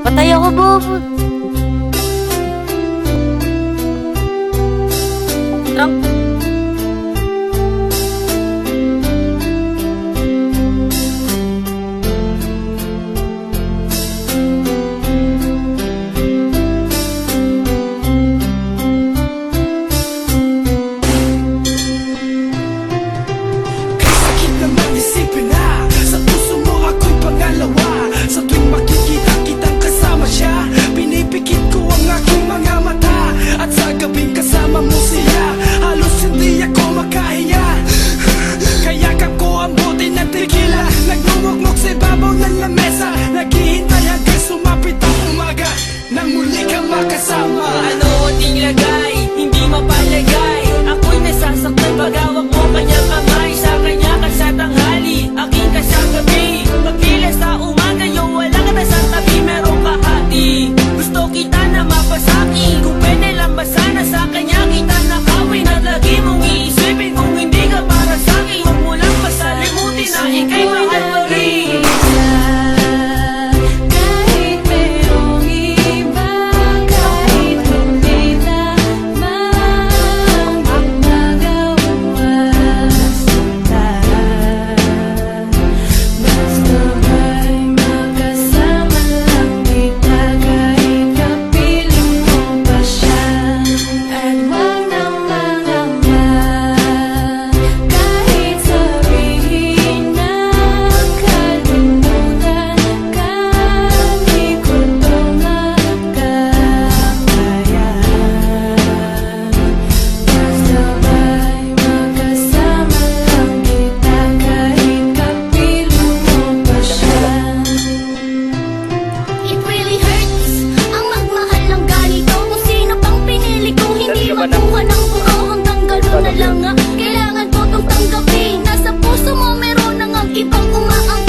Patay ako, Bob. Trump. Ano ating lagay, hindi mapalagay. Ako'y nasasaktan pag hawak mo kanyang kamay. Sa kanya ka sa tanghali, aking ka sa gabi. Pagkilas sa umaga, yung wala ka na sa tabi. Meron ka hati, gusto kita na mapasaki. Kung pwede lang ba sana sa kanya kita nakawin. At lagi mong iisipin kung hindi ka para sa'kin. Huwag mo lang pasalimutin na ika'y mahal ko rin. Mabuha ng buo hanggang gano'n na lang nga. Kailangan ko tong tanggapin. Nasa puso mo meron nang ang ibang umaang